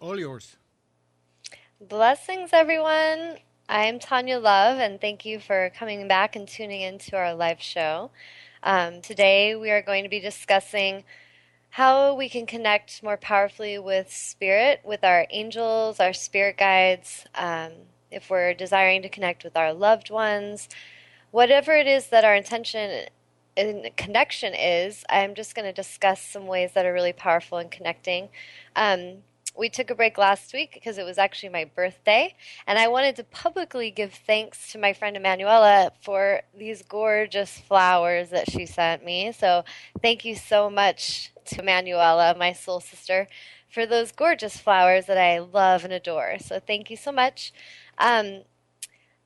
all yours. Blessings, everyone. I'm Tawnya Love, and thank you for coming back and tuning into our live show. Today, we are going to be discussing how we can connect more powerfully with spirit, with our angels, our spirit guides, if we're desiring to connect with our loved ones, whatever it is that our intention in connection is. I'm just going to discuss some ways that are really powerful in connecting. Um, we took a break last week because it was actually my birthday, and I wanted to publicly give thanks to my friend Emanuela for these gorgeous flowers that she sent me. So thank you so much to Emanuela, my soul sister, for those gorgeous flowers that I love and adore. So thank you so much. Um,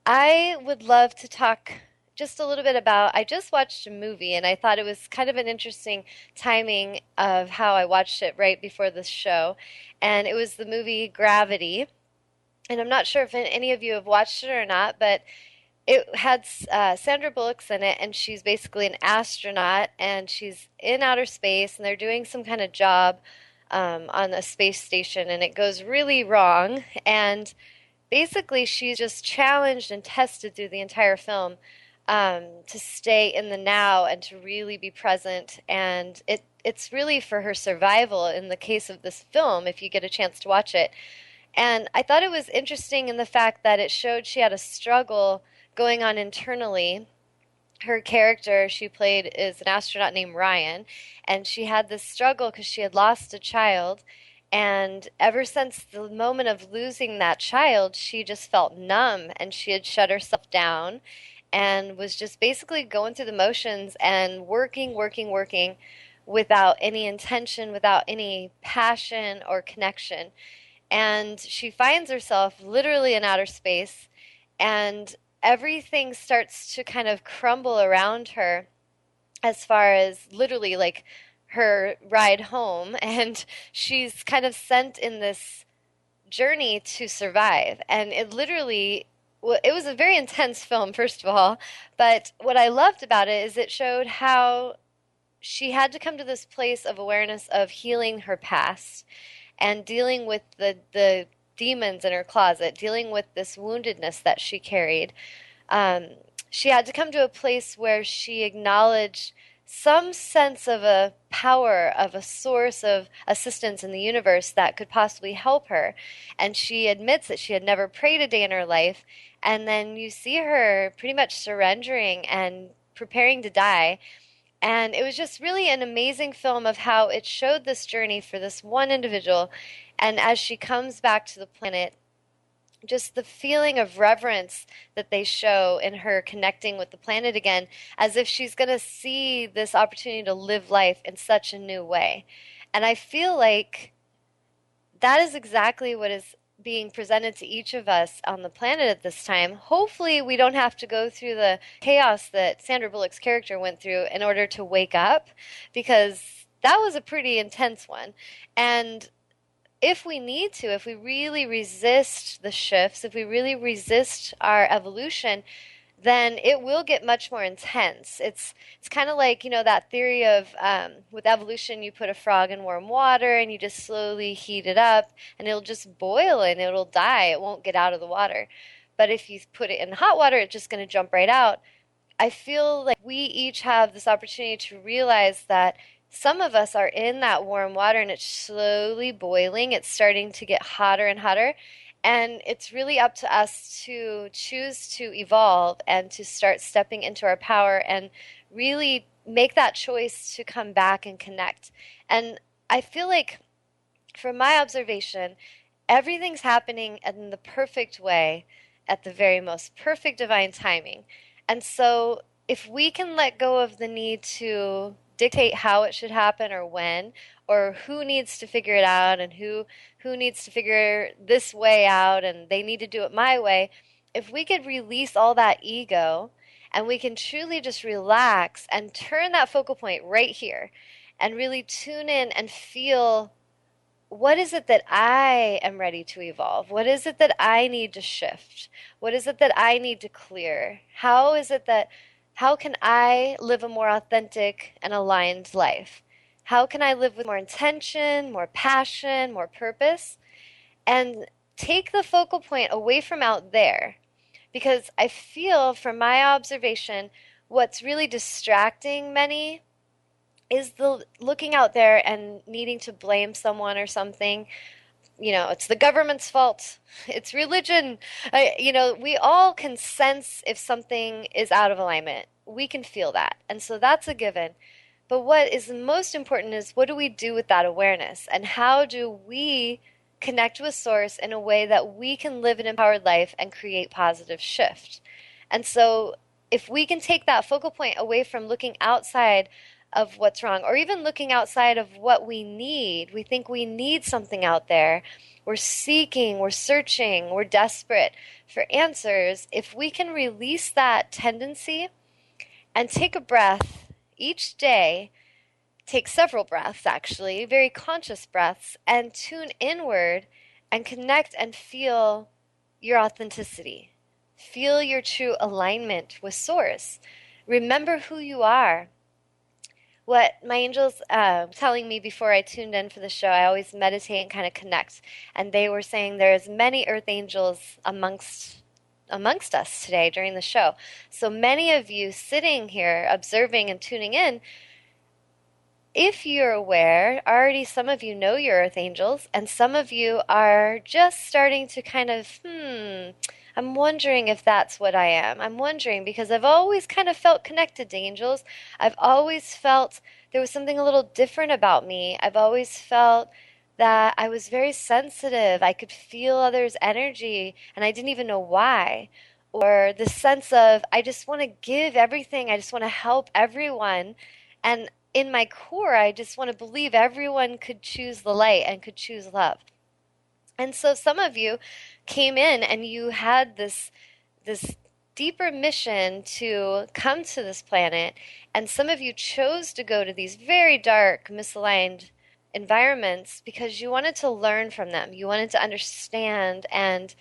I would love to talk just a little bit about. I just watched a movie and I thought it was kind of an interesting timing of how I watched it right before this show. And it was the movie Gravity. And I'm not sure if any of you have watched it or not, but it had Sandra Bullock's in it, and she's basically an astronaut, and she's in outer space, and they're doing some kind of job on a space station, and it goes really wrong. And basically she's just challenged and tested through the entire film to stay in the now and to really be present. And it's really for her survival in the case of this film, if you get a chance to watch it. And I thought it was interesting in the fact that it showed she had a struggle going on internally. Her character she played is an astronaut named Ryan, and she had this struggle because she had lost a child. And ever since the moment of losing that child, she just felt numb and she had shut herself down and was just basically going through the motions and working without any intention, without any passion or connection. And she finds herself literally in outer space, and everything starts to kind of crumble around her as far as literally like her ride home. And she's kind of sent in this journey to survive. And it literally, well, it was a very intense film, first of all. But what I loved about it is it showed how she had to come to this place of awareness of healing her past and dealing with the demons in her closet, dealing with this woundedness that she carried. Um, she had to come to a place where she acknowledged some sense of a power, of a source of assistance in the universe that could possibly help her. And she admits that she had never prayed a day in her life. And then you see her pretty much surrendering and preparing to die. And it was just really an amazing film of how it showed this journey for this one individual. And as she comes back to the planet, just the feeling of reverence that they show in her connecting with the planet again, as if she's going to see this opportunity to live life in such a new way. And I feel like that is exactly what is being presented to each of us on the planet at this time. Hopefully, we don't have to go through the chaos that Sandra Bullock's character went through in order to wake up, because that was a pretty intense one. And if we need to, if we really resist the shifts, if we really resist our evolution, then it will get much more intense. It's kind of like, that theory of with evolution, you put a frog in warm water and you just slowly heat it up and it'll just boil and it'll die. It won't get out of the water. But if you put it in hot water, it's just going to jump right out. I feel like we each have this opportunity to realize that some of us are in that warm water and it's slowly boiling. It's starting to get hotter and hotter. And it's really up to us to choose to evolve and to start stepping into our power and really make that choice to come back and connect. And I feel like, from my observation, everything's happening in the perfect way at the very most perfect divine timing. And so if we can let go of the need to dictate how it should happen or when, or who needs to figure it out and who needs to figure this way out and they need to do it my way, if we could release all that ego and we can truly just relax and turn that focal point right here and really tune in and feel, what is it that I am ready to evolve? What is it that I need to shift? What is it that I need to clear? How can I live a more authentic and aligned life? How can I live with more intention, more passion, more purpose? and take the focal point away from out there. Because I feel, from my observation, what's really distracting many is the looking out there and needing to blame someone or something. It's the government's fault. It's religion. We all can sense if something is out of alignment. We can feel that. And so that's a given. But what is most important is, what do we do with that awareness? And how do we connect with Source in a way that we can live an empowered life and create positive shift? And so if we can take that focal point away from looking outside of what's wrong, or even looking outside of what we think we need something out there. We're seeking, we're searching, we're desperate for answers. If we can release that tendency and take a breath each day, take several breaths actually, very conscious breaths, and tune inward and connect and feel your authenticity. Feel your true alignment with Source. Remember who you are. What my angels telling me before I tuned in for the show, I always meditate and kind of connect. And they were saying there's many earth angels amongst us today during the show. So many of you sitting here observing and tuning in, if you're aware, already some of you know your earth angels, and some of you are just starting to kind of, I'm wondering if that's what I am. I'm wondering because I've always kind of felt connected to angels. I've always felt there was something a little different about me. I've always felt that I was very sensitive. I could feel others' energy, and I didn't even know why. Or the sense of, I just want to give everything. I just want to help everyone. And in my core, I just want to believe everyone could choose the light and could choose love. And so some of you came in and you had this deeper mission to come to this planet, and some of you chose to go to these very dark, misaligned environments because you wanted to learn from them. You wanted to understand and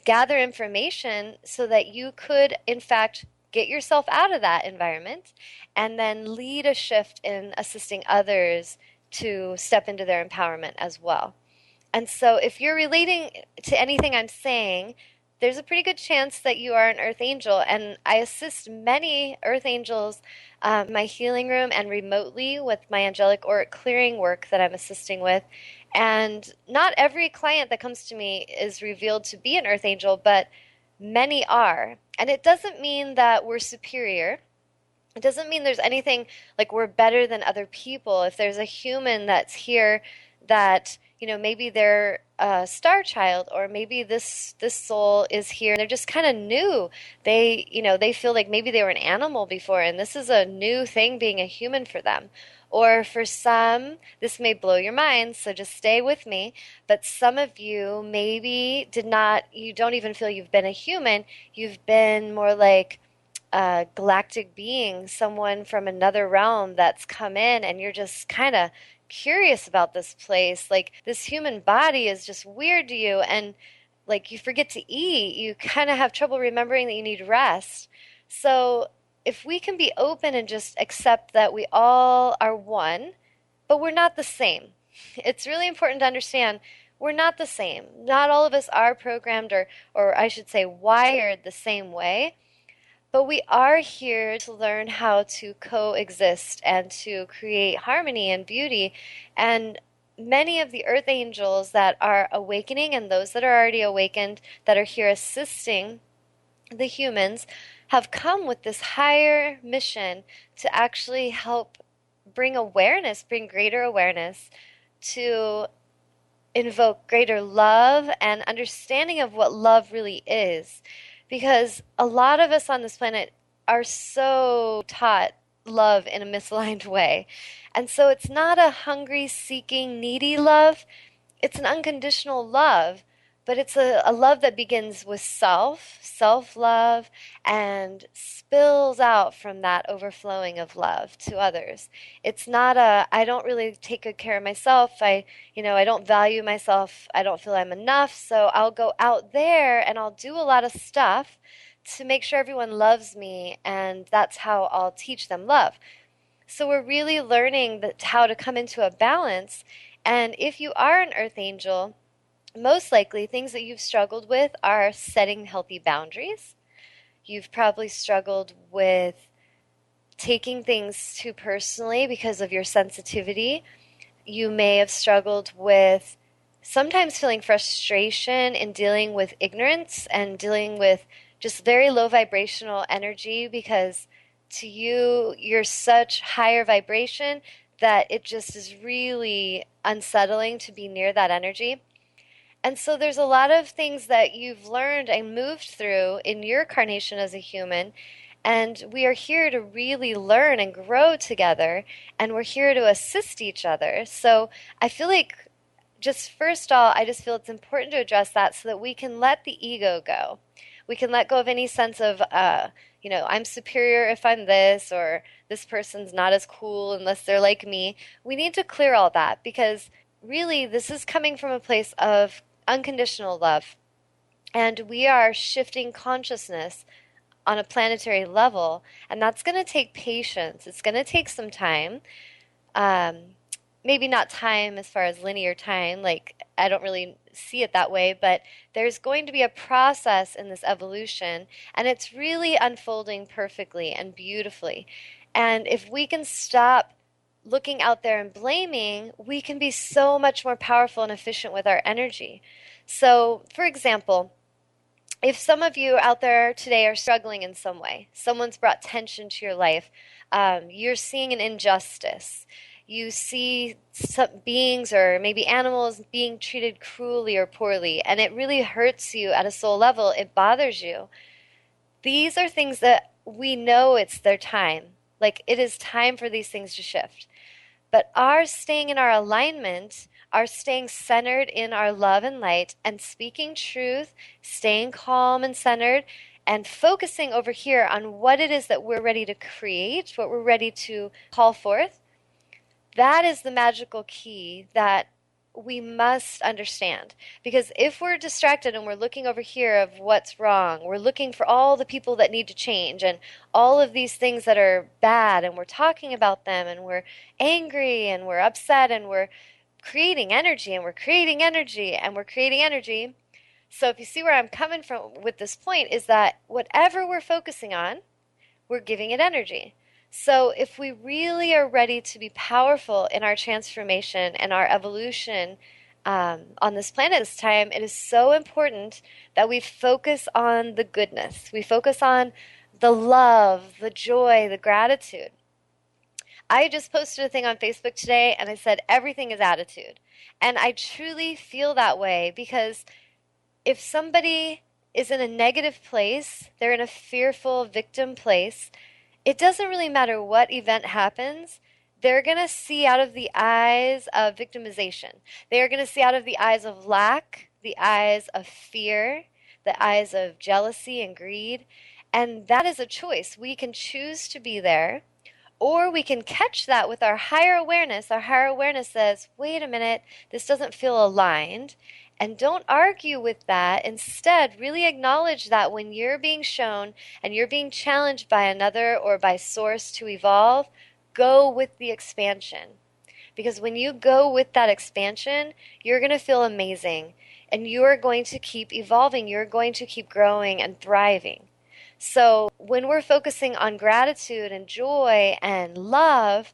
gather information so that you could, in fact, get yourself out of that environment and then lead a shift in assisting others to step into their empowerment as well. And so if you're relating to anything I'm saying, there's a pretty good chance that you are an earth angel. And I assist many earth angels in my healing room and remotely with my angelic auric clearing work that I'm assisting with. And not every client that comes to me is revealed to be an earth angel, but many are. And it doesn't mean that we're superior. It doesn't mean there's anything like we're better than other people. If there's a human that's here that, maybe they're a star child, or maybe this soul is here and they're just kind of new. They feel like maybe they were an animal before and this is a new thing being a human for them. Or for some, this may blow your mind, so just stay with me. But some of you maybe you don't even feel you've been a human. You've been more like a galactic being, someone from another realm that's come in, and you're just kind of curious about this place. Like, this human body is just weird to you, and like you forget to eat. You kind of have trouble remembering that you need rest. So if we can be open and just accept that we all are one, but we're not the same. It's really important to understand we're not the same. Not all of us are programmed or I should say wired the same way. But we are here to learn how to coexist and to create harmony and beauty. And many of the earth angels that are awakening and those that are already awakened that are here assisting the humans have come with this higher mission to actually help bring greater awareness, to invoke greater love and understanding of what love really is. Because a lot of us on this planet are so taught love in a misaligned way. And so it's not a hungry, seeking, needy love. It's an unconditional love. But it's a love that begins with self-love, and spills out from that overflowing of love to others. It's not I don't really take good care of myself. I don't value myself. I don't feel I'm enough. So I'll go out there and I'll do a lot of stuff to make sure everyone loves me. And that's how I'll teach them love. So we're really learning how to come into a balance. And if you are an earth angel, most likely things that you've struggled with are setting healthy boundaries. You've probably struggled with taking things too personally because of your sensitivity. You may have struggled with sometimes feeling frustration in dealing with ignorance and dealing with just very low vibrational energy because to you, you're such higher vibration that it just is really unsettling to be near that energy. And so there's a lot of things that you've learned and moved through in your carnation as a human. And we are here to really learn and grow together. And we're here to assist each other. So I feel like, just first of all, I just feel it's important to address that so that we can let the ego go. We can let go of any sense of, I'm superior if I'm this, or this person's not as cool unless they're like me. We need to clear all that because really this is coming from a place of unconditional love. And we are shifting consciousness on a planetary level, and that's going to take patience. It's going to take some time. Um, Maybe not time as far as linear time, like I don't really see it that way, but there's going to be a process in this evolution, and it's really unfolding perfectly and beautifully. And if we can stop looking out there and blaming, we can be so much more powerful and efficient with our energy. So, for example, if some of you out there today are struggling in some way, someone's brought tension to your life, you're seeing an injustice, you see some beings or maybe animals being treated cruelly or poorly, and it really hurts you at a soul level, it bothers you. These are things that we know it's their time. Like it is time for these things to shift. But our staying in our alignment, our staying centered in our love and light, and speaking truth, staying calm and centered, and focusing over here on what it is that we're ready to create, what we're ready to call forth, that is the magical key that we must understand. Because if we're distracted and we're looking over here of what's wrong, we're looking for all the people that need to change and all of these things that are bad, and we're talking about them, and we're angry and we're upset, and we're creating energy and we're creating energy and we're creating energy. So if you see where I'm coming from with this point, is that whatever we're focusing on, we're giving it energy. So if we really are ready to be powerful in our transformation and our evolution on this planet this time, it is so important that we focus on the goodness. We focus on the love, the joy, the gratitude. I just posted a thing on Facebook today and I said everything is attitude. And I truly feel that way because if somebody is in a negative place, they're in a fearful victim place, it doesn't really matter what event happens. They're going to see out of the eyes of victimization. They are going to see out of the eyes of lack, the eyes of fear, the eyes of jealousy and greed. And that is a choice. We can choose to be there, or we can catch that with our higher awareness. Our higher awareness says, wait a minute, this doesn't feel aligned. And don't argue with that. Instead, really acknowledge that when you're being shown and you're being challenged by another or by source to evolve, go with the expansion. Because when you go with that expansion, you're going to feel amazing. And you're going to keep evolving. You're going to keep growing and thriving. So when we're focusing on gratitude and joy and love,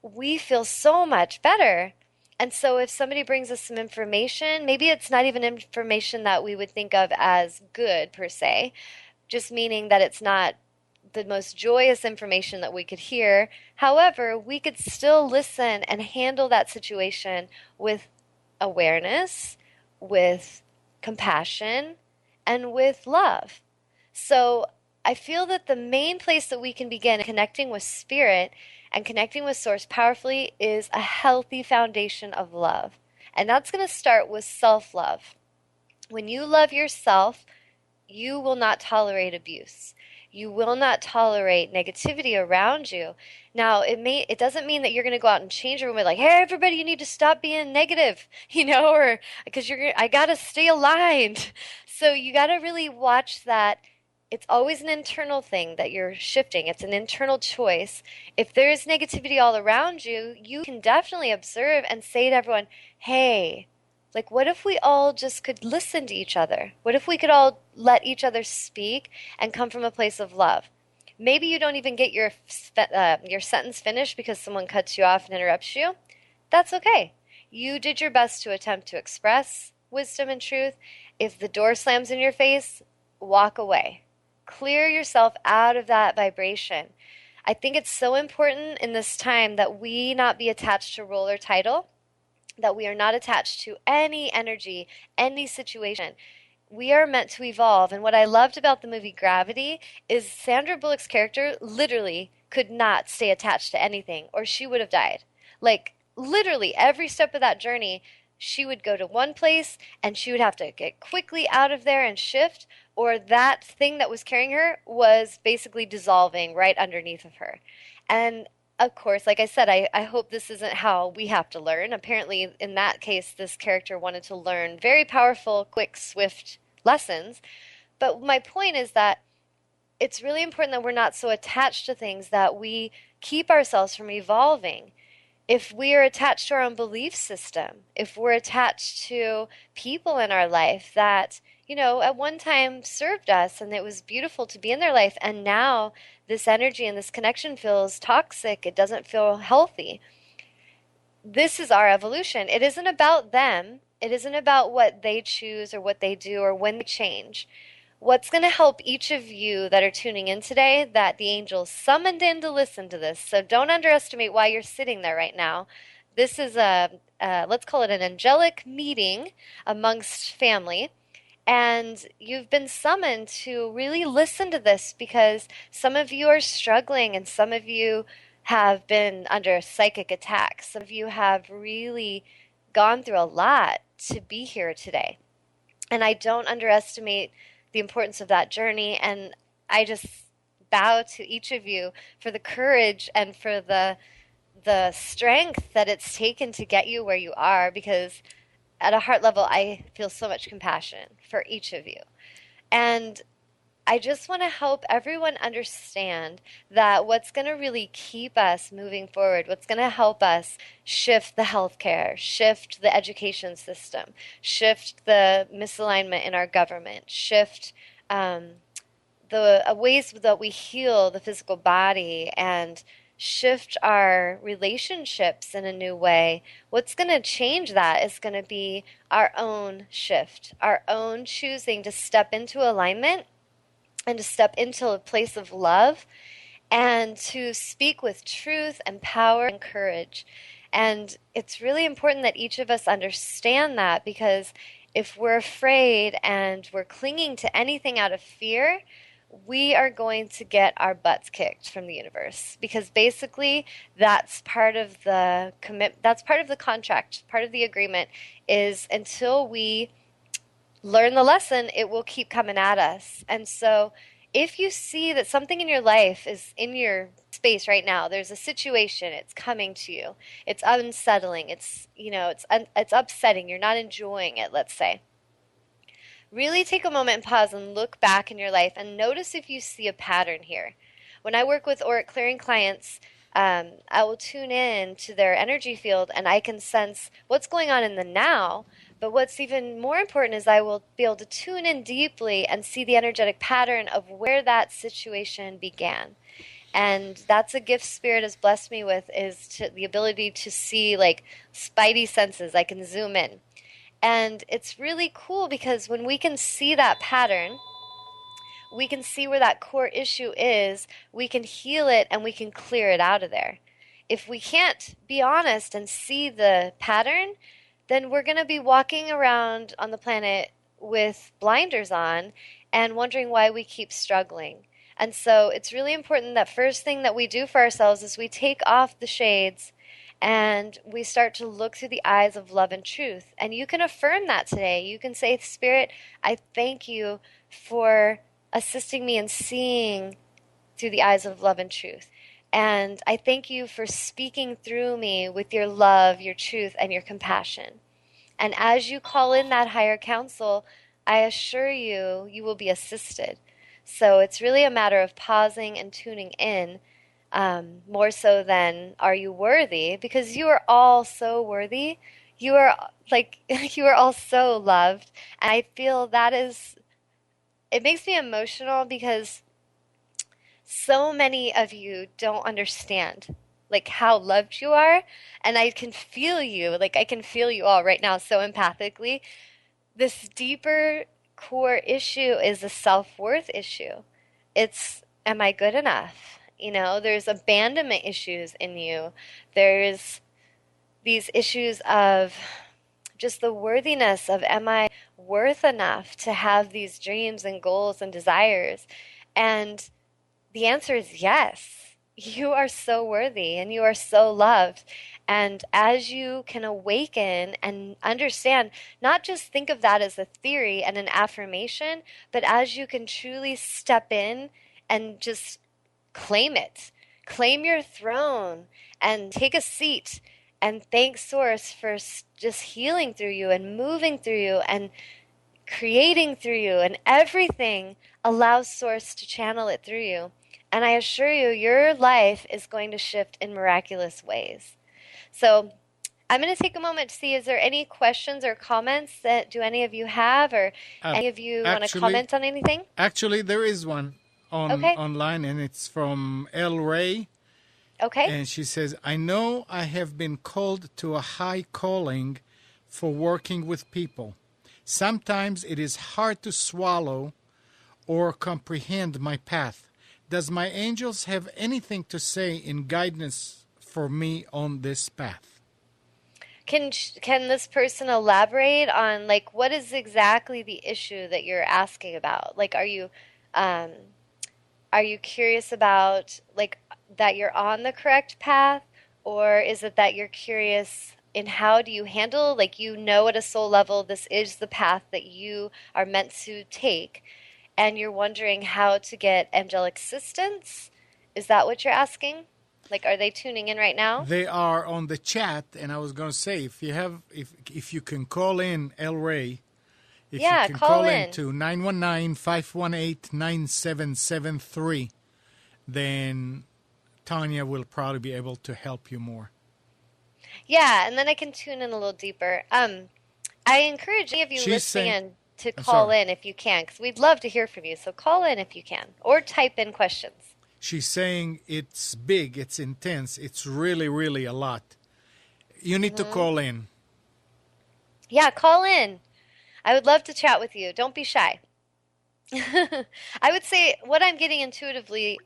we feel so much better. And so if somebody brings us some information, maybe it's not even information that we would think of as good per se, just meaning that it's not the most joyous information that we could hear. However, we could still listen and handle that situation with awareness, with compassion, and with love. So I feel that the main place that we can begin connecting with spirit and connecting with source powerfully is a healthy foundation of love. And that's going to start with self-love. When you love yourself, you will not tolerate abuse. You will not tolerate negativity around you. Now, it doesn't mean that you're going to go out and change everyone like, hey, everybody, you need to stop being negative, or because I got to stay aligned. So you got to really watch that. It's always an internal thing that you're shifting. It's an internal choice. If there is negativity all around you, you can definitely observe and say to everyone, hey, Like, what if we all just could listen to each other? What if we could all let each other speak and come from a place of love? Maybe you don't even get your sentence finished because someone cuts you off and interrupts you. That's okay. You did your best to attempt to express wisdom and truth. If the door slams in your face, walk away. Clear yourself out of that vibration. I think it's so important in this time that we not be attached to role or title, that we are not attached to any energy, any situation. We are meant to evolve. And what I loved about the movie Gravity is Sandra Bullock's character literally could not stay attached to anything or she would have died. Like, literally, every step of that journey, she would go to one place and she would have to get quickly out of there and shift, or that thing that was carrying her was basically dissolving right underneath of her. And of course, like I said, I hope this isn't how we have to learn. Apparently, in that case, this character wanted to learn very powerful, quick, swift lessons. But my point is that it's really important that we're not so attached to things that we keep ourselves from evolving. If we are attached to our own belief system, if we're attached to people in our life that, at one time served us and it was beautiful to be in their life, and now this energy and this connection feels toxic, it doesn't feel healthy. This is our evolution. It isn't about them. It isn't about what they choose or what they do or when they change. What's going to help each of you that are tuning in today, that the angels summoned in to listen to this, so don't underestimate why you're sitting there right now. This is let's call it an angelic meeting amongst family. And you've been summoned to really listen to this because some of you are struggling and some of you have been under psychic attacks. Some of you have really gone through a lot to be here today. And I don't underestimate the importance of that journey. And I just bow to each of you for the courage and for the strength that it's taken to get you where you are, because at a heart level, I feel so much compassion for each of you. And I just want to help everyone understand that what's going to really keep us moving forward, what's going to help us shift the healthcare, shift the education system, shift the misalignment in our government, shift the ways that we heal the physical body, and shift our relationships in a new way. What's going to change that is going to be our own shift, our own choosing to step into alignment and to step into a place of love and to speak with truth and power and courage. And it's really important that each of us understand that, because if we're afraid and we're clinging to anything out of fear, we are going to get our butts kicked from the universe, because basically that's part of the that's part of the contract, part of the agreement, is until we learn the lesson, it will keep coming at us. And so if you see that something in your life is in your space right now, there's a situation, it's coming to you, it's unsettling, it's upsetting, you're not enjoying it, let's say. Really take a moment and pause and look back in your life and notice if you see a pattern here. When I work with auric clearing clients, I will tune in to their energy field and I can sense what's going on in the now. But what's even more important is I will be able to tune in deeply and see the energetic pattern of where that situation began. And that's a gift Spirit has blessed me with, is the ability to see, like, spidey senses. I can zoom in. And it's really cool because when we can see that pattern, we can see where that core issue is, we can heal it, and we can clear it out of there. If we can't be honest and see the pattern, then we're going to be walking around on the planet with blinders on and wondering why we keep struggling. And so it's really important that first thing that we do for ourselves is we take off the shades and we start to look through the eyes of love and truth. And you can affirm that today. You can say, Spirit, I thank you for assisting me in seeing through the eyes of love and truth. And I thank you for speaking through me with your love, your truth, and your compassion. And as you call in that higher counsel, I assure you, you will be assisted. So it's really a matter of pausing and tuning in, more so than are you worthy? Because you are all so worthy. you are like, you are all so loved. And I feel that is, it makes me emotional because so many of you don't understand like how loved you are. And I can feel you, like, I can feel you all right now so empathically. This deeper core issue is a self-worth issue. It's, am I good enough? There's abandonment issues in you. There's these issues of just the worthiness of, am I worth enough to have these dreams and goals and desires? And the answer is yes. You are so worthy and you are so loved. And as you can awaken and understand, not just think of that as a theory and an affirmation, but as you can truly step in and just claim it, claim your throne and take a seat and thank Source for just healing through you and moving through you and creating through you, and everything allows Source to channel it through you. And I assure you, your life is going to shift in miraculous ways. So I'm going to take a moment to see, is there any questions or comments that do any of you have, or any of you want to comment on anything? Actually, there is one online, and it's from El Ray. Okay. And she says, I know I have been called to a high calling for working with people. Sometimes it is hard to swallow or comprehend my path. Does my angels have anything to say in guidance for me on this path? Can this person elaborate on, like, what is exactly the issue that you're asking about? Like, um, are you curious about, like, that you're on the correct path, or is it that you're curious in how do you handle, like, at a soul level, this is the path that you are meant to take, and you're wondering how to get angelic assistance? Is that what you're asking? Like, are they tuning in right now? They are on the chat, and I was going to say, if you can call in, El Ray, if you can call in to 919-518-9773, then Tawnya will probably be able to help you more. Yeah, and then I can tune in a little deeper. I encourage any of you listening in to call in if you can, because we'd love to hear from you. So call in if you can, or type in questions. She's saying it's big, it's intense, it's really, really a lot. You need to call in. Yeah, call in. I would love to chat with you. Don't be shy. I would say what I'm getting intuitively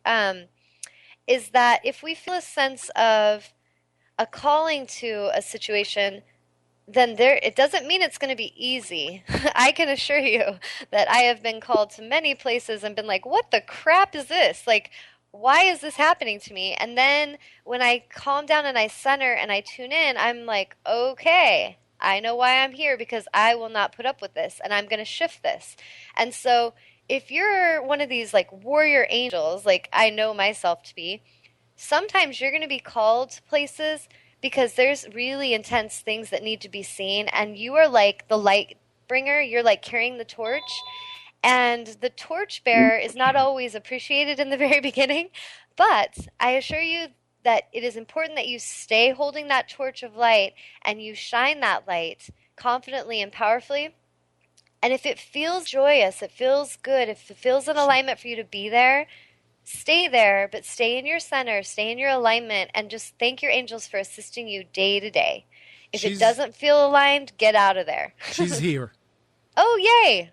is that if we feel a sense of a calling to a situation, then it doesn't mean it's going to be easy. I can assure you that I have been called to many places and been like, what the crap is this? Like, why is this happening to me? And then when I calm down and I center and I tune in, I'm like, okay, I know why I'm here, because I will not put up with this, and I'm going to shift this. And so if you're one of these like warrior angels, like I know myself to be, sometimes you're going to be called to places because there's really intense things that need to be seen, and you are like the light bringer. You're like carrying the torch, and the torch bearer is not always appreciated in the very beginning, but I assure you that it is important that you stay holding that torch of light and you shine that light confidently and powerfully. And if it feels joyous, it feels good, if it feels in alignment for you to be there, stay there, but stay in your center, stay in your alignment, and just thank your angels for assisting you day to day. If it doesn't feel aligned, get out of there. She's here. Oh, yay.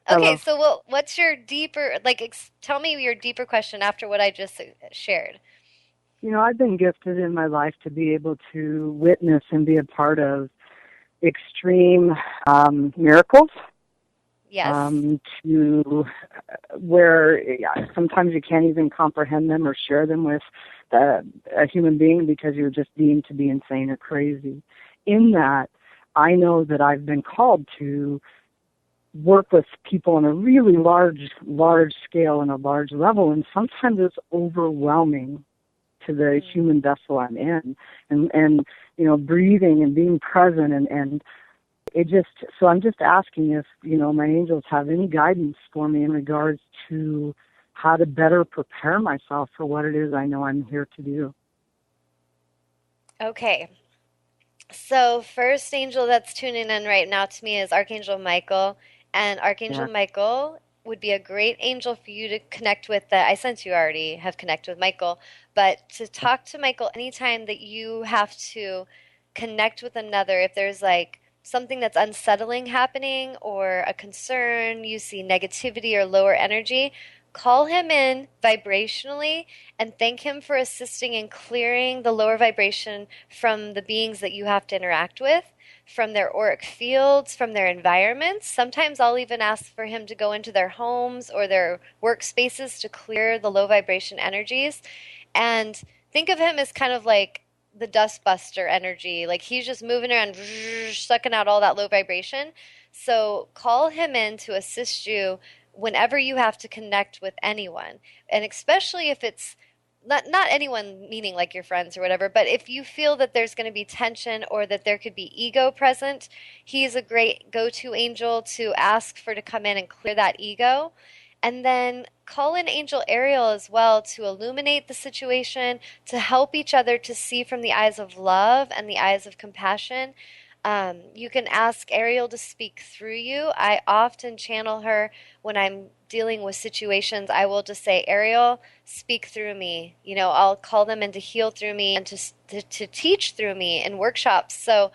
Okay, so what's your deeper, like, tell me your deeper question after what I just shared. I've been gifted in my life to be able to witness and be a part of extreme miracles. Yes. To where sometimes you can't even comprehend them or share them with a human being because you're just deemed to be insane or crazy. In that, I know that I've been called to work with people on a really large scale and a large level, and sometimes it's overwhelming to the human vessel I'm in, and breathing and being present, and it just, so I'm just asking if my angels have any guidance for me in regards to how to better prepare myself for what it is I know I'm here to do. Okay. So, first angel that's tuning in right now to me is Archangel Michael. And Archangel Yeah. Michael would be a great angel for you to connect with. That I sense you already have connected with Michael, but to talk to Michael anytime that you have to connect with another, if there's like something that's unsettling happening or a concern, you see negativity or lower energy, call him in vibrationally and thank him for assisting in clearing the lower vibration from the beings that you have to interact with, from their auric fields, from their environments. Sometimes I'll even ask for him to go into their homes or their workspaces to clear the low vibration energies. And think of him as kind of like the dustbuster energy. Like he's just moving around, sucking out all that low vibration. So call him in to assist you whenever you have to connect with anyone. And especially if it's not anyone meaning like your friends or whatever, but if you feel that there's going to be tension or that there could be ego present, he's a great go-to angel to ask for to come in and clear that ego. And then call in Angel Ariel as well to illuminate the situation, to help each other to see from the eyes of love and the eyes of compassion. You can ask Ariel to speak through you. I often channel her when I'm dealing with situations. I will just say, Ariel, speak through me. You know, I'll call them in to heal through me and to teach through me in workshops. So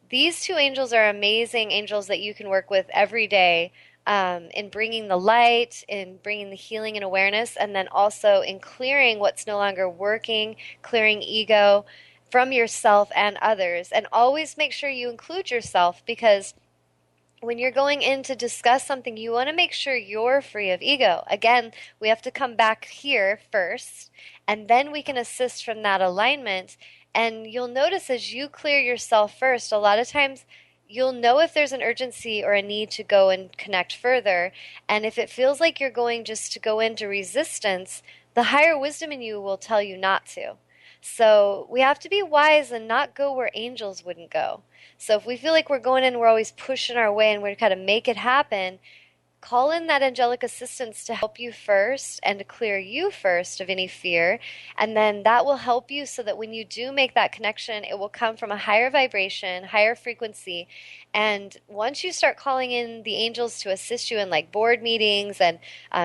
these two angels are amazing angels that you can work with every day, in bringing the light, in bringing the healing and awareness, and then also in clearing what's no longer working, clearing ego from yourself and others. And always make sure you include yourself, because when you're going in to discuss something, you want to make sure you're free of ego. Again, we have to come back here first, and then we can assist from that alignment. And you'll notice as you clear yourself first, a lot of times you'll know if there's an urgency or a need to go and connect further. And if it feels like you're going just to go into resistance, the higher wisdom in you will tell you not to. So we have to be wise and not go where angels wouldn't go. So if we feel like we're going in, we're always pushing our way and we're kind of make it happen, call in that angelic assistance to help you first and to clear you first of any fear. And then that will help you so that when you do make that connection, it will come from a higher vibration, higher frequency. And once you start calling in the angels to assist you in like board meetings and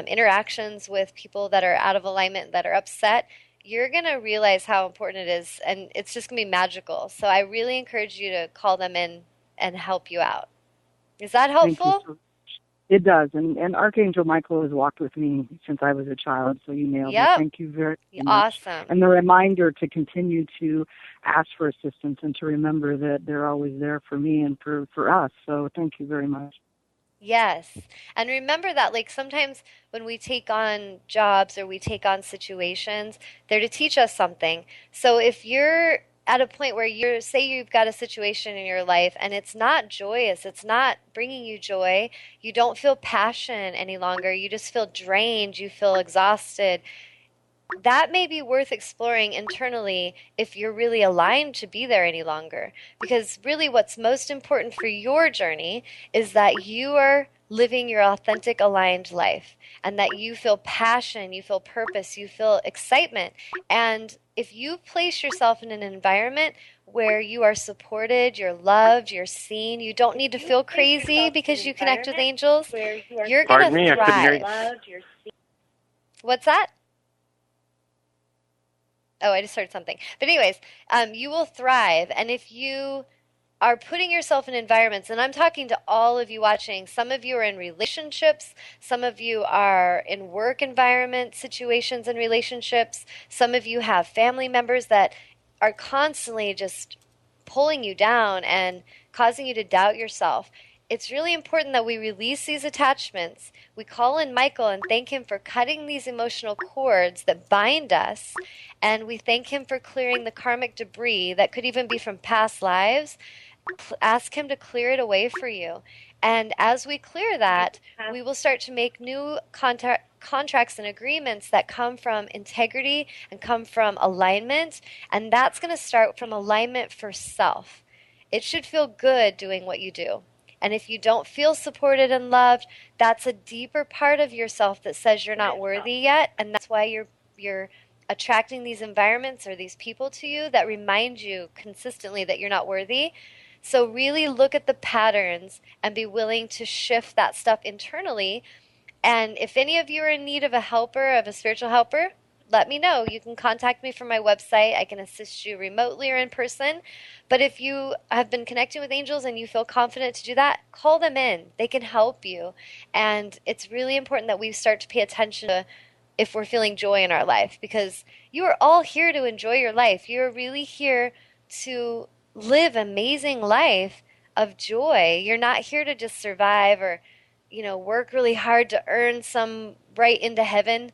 interactions with people that are out of alignment, that are upset, you're going to realize how important it is. And it's just going to be magical. So I really encourage you to call them in and help you out. Is that Thank you. helpful? It does. And Archangel Michael has walked with me since I was a child, so you nailed it. Thank you very much. Awesome. And the reminder to continue to ask for assistance and to remember that they're always there for me and for us. So thank you very much. Yes. And remember that, like, sometimes when we take on jobs or we take on situations, they're to teach us something. So if you're at a point where you're, say you've got a situation in your life and it's not joyous, it's not bringing you joy, you don't feel passion any longer, you just feel drained, you feel exhausted, that may be worth exploring internally if you're really aligned to be there any longer. Because really what's most important for your journey is that you are living your authentic aligned life and that you feel passion, you feel purpose, you feel excitement. And if you place yourself in an environment where you are supported, you're loved, you're seen, you don't need to feel crazy because you connect with angels, you're going to thrive. What's that? Oh, I just heard something. But anyways, you will thrive. And if you are putting yourself in environments, and I'm talking to all of you watching, some of you are in relationships, some of you are in work environment situations and relationships, some of you have family members that are constantly just pulling you down and causing you to doubt yourself. It's really important that we release these attachments. We call in Michael and thank him for cutting these emotional cords that bind us. And we thank him for clearing the karmic debris that could even be from past lives. Ask him to clear it away for you. And as we clear that, we will start to make new contracts and agreements that come from integrity and come from alignment. And that's going to start from alignment for self. It should feel good doing what you do. And if you don't feel supported and loved, that's a deeper part of yourself that says you're not worthy yet, and that's why you're attracting these environments or these people to you that remind you consistently that you're not worthy. So really look at the patterns and be willing to shift that stuff internally. And if any of you are in need of a helper, of a spiritual helper, let me know. You can contact me from my website. I can assist you remotely or in person. But if you have been connecting with angels and you feel confident to do that, call them in. They can help you. And it's really important that we start to pay attention to if we're feeling joy in our life, because you are all here to enjoy your life. You're really here to live amazing life of joy. You're not here to just survive or work really hard to earn some right into heaven.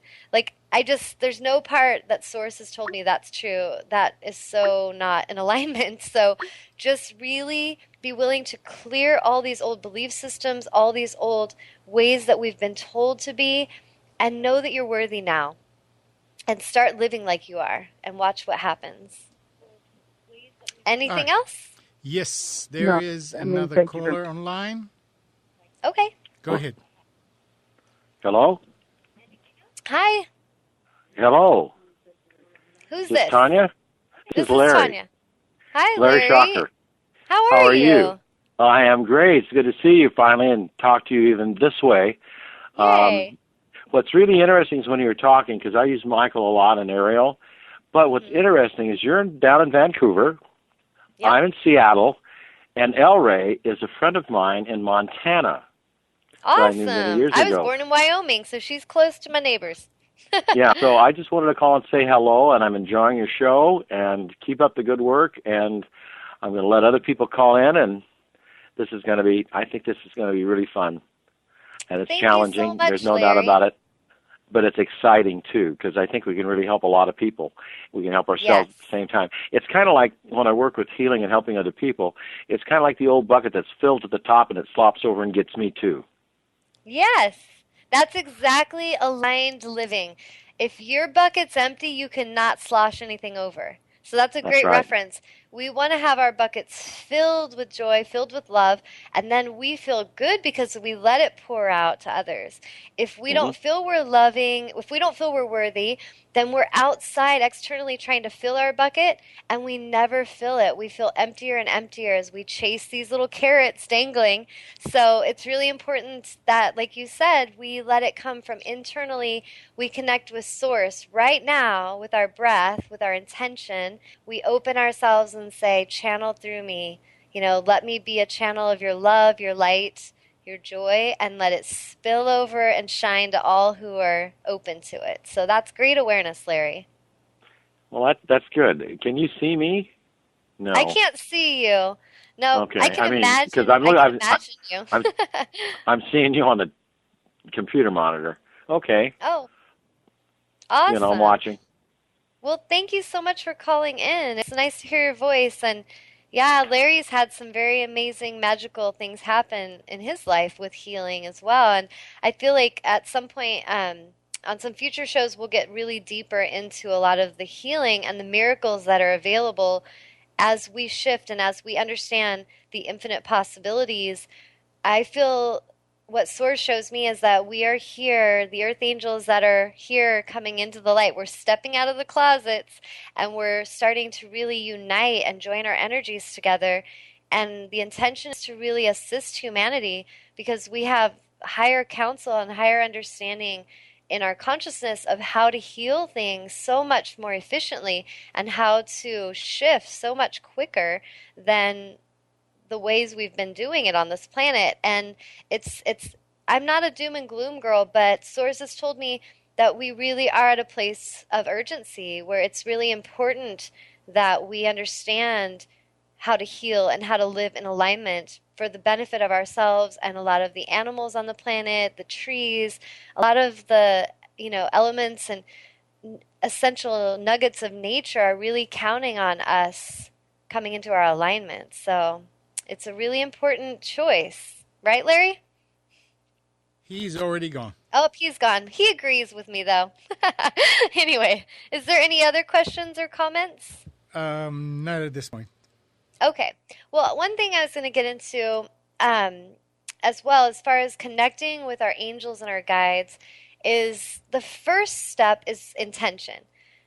There's no part that Source has told me that's true. That is so not in alignment. So just really be willing to clear all these old belief systems, all these old ways that we've been told to be, and know that you're worthy now. And start living like you are, and watch what happens. Anything else? Yes, there is another caller online. Okay. Go ahead. Hello? Hi. Hello. Who's this? This Tawnya? This is Larry. Tawnya. Hi, Larry Shocker. How are you? I am great. It's good to see you finally and talk to you even this way. Yay. What's really interesting is when you were talking, because I use Michael a lot and Ariel, but what's interesting is you're down in Vancouver, yep. I'm in Seattle, and El Ray is a friend of mine in Montana. Awesome. Many years I was ago. born in Wyoming, so she's close to my neighbors. Yeah, so I just wanted to call and say hello, and I'm enjoying your show, and keep up the good work, and I'm going to let other people call in, and I think this is going to be really fun. And it's challenging. You so much, There's no Larry. doubt about it. But it's exciting, too, because I think we can really help a lot of people. We can help ourselves at the same time. It's kind of like when I work with healing and helping other people, it's kind of like the old bucket that's filled to the top and it slops over and gets me, too. Yes, that's exactly aligned living. If your bucket's empty, you cannot slosh anything over. So that's a great reference. We want to have our buckets filled with joy, filled with love, and then we feel good because we let it pour out to others. If we don't feel we're loving, if we don't feel we're worthy, then we're outside externally trying to fill our bucket, and we never fill it. We feel emptier and emptier as we chase these little carrots dangling. So it's really important that, like you said, we let it come from internally. We connect with Source right now with our breath, with our intention. We open ourselves and say, channel through me. Let me be a channel of your love, your light, your joy, and let it spill over and shine to all who are open to it. So that's great awareness, Larry. Well, that's good. Can you see me? No. I can't see you. No, okay. I can imagine. Because I can imagine you. I'm seeing you on the computer monitor. Okay. Oh, awesome. I'm watching. Well, thank you so much for calling in. It's nice to hear your voice. And yeah, Larry's had some very amazing, magical things happen in his life with healing as well. And I feel like at some point, on some future shows, we'll get really deeper into a lot of the healing and the miracles that are available as we shift and as we understand the infinite possibilities. I feel what Source shows me is that we are here, the earth angels that are here coming into the light. We're stepping out of the closets and we're starting to really unite and join our energies together. And the intention is to really assist humanity because we have higher counsel and higher understanding in our consciousness of how to heal things so much more efficiently and how to shift so much quicker than the ways we've been doing it on this planet. And I'm not a doom and gloom girl, but Source has told me that we really are at a place of urgency where it's really important that we understand how to heal and how to live in alignment for the benefit of ourselves and a lot of the animals on the planet, the trees, a lot of the elements and essential nuggets of nature are really counting on us coming into our alignment. So it's a really important choice. Right, Larry? He's already gone. Oh, he's gone. He agrees with me, though. Anyway, is there any other questions or comments? Not at this point. Okay. Well, one thing I was going to get into as well, as far as connecting with our angels and our guides, is the first step is intention.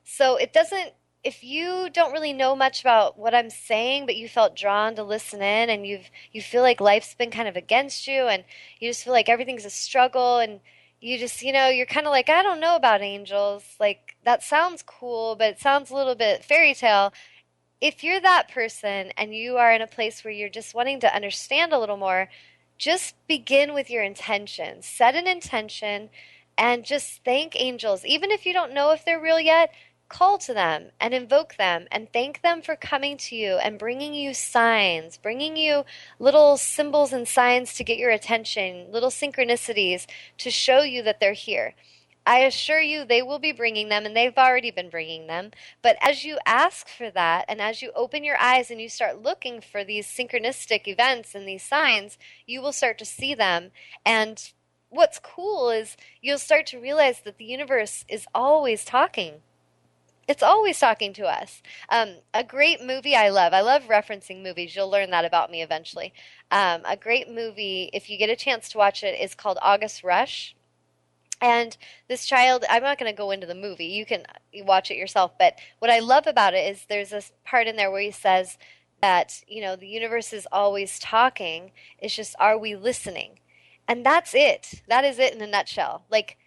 So it doesn't, if you don't really know much about what I'm saying, but you felt drawn to listen in, and you feel like life's been kind of against you, and you just feel like everything's a struggle, and you just, you're kind of like, I don't know about angels. Like, that sounds cool, but it sounds a little bit fairy tale. If you're that person and you are in a place where you're just wanting to understand a little more, just begin with your intention. Set an intention and just thank angels. Even if you don't know if they're real yet, call to them and invoke them and thank them for coming to you and bringing you signs, bringing you little symbols and signs to get your attention, little synchronicities to show you that they're here. I assure you they will be bringing them, and they've already been bringing them. But as you ask for that, and as you open your eyes and you start looking for these synchronistic events and these signs, you will start to see them. And what's cool is you'll start to realize that the universe is always talking. It's always talking to us. A great movie I love referencing movies. You'll learn that about me eventually. A great movie, if you get a chance to watch it, is called August Rush. And this child, I'm not going to go into the movie. You can watch it yourself. But what I love about it is there's this part in there where he says that, the universe is always talking. It's just, are we listening? And that's it. That is it in a nutshell. Like,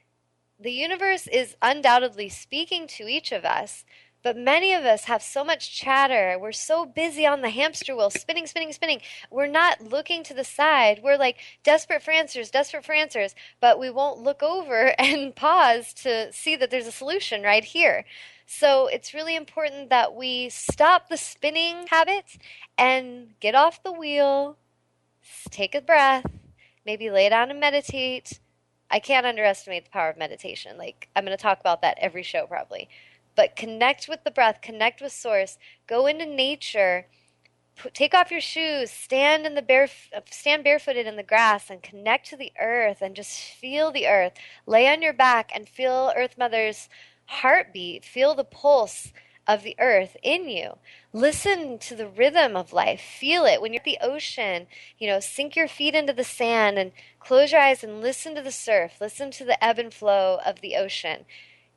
the universe is undoubtedly speaking to each of us, but many of us have so much chatter. We're so busy on the hamster wheel, spinning, spinning, spinning. We're not looking to the side. We're like desperate for answers, but we won't look over and pause to see that there's a solution right here. So it's really important that we stop the spinning habit and get off the wheel, take a breath, maybe lay down and meditate. I can't underestimate the power of meditation. Like, I'm going to talk about that every show probably. But connect with the breath, connect with source, go into nature, take off your shoes, stand barefooted in the grass and connect to the earth and just feel the earth. Lay on your back and feel Earth Mother's heartbeat, feel the pulse of the earth in you. Listen to the rhythm of life. Feel it. When you're at the ocean, sink your feet into the sand and close your eyes and listen to the surf. Listen to the ebb and flow of the ocean.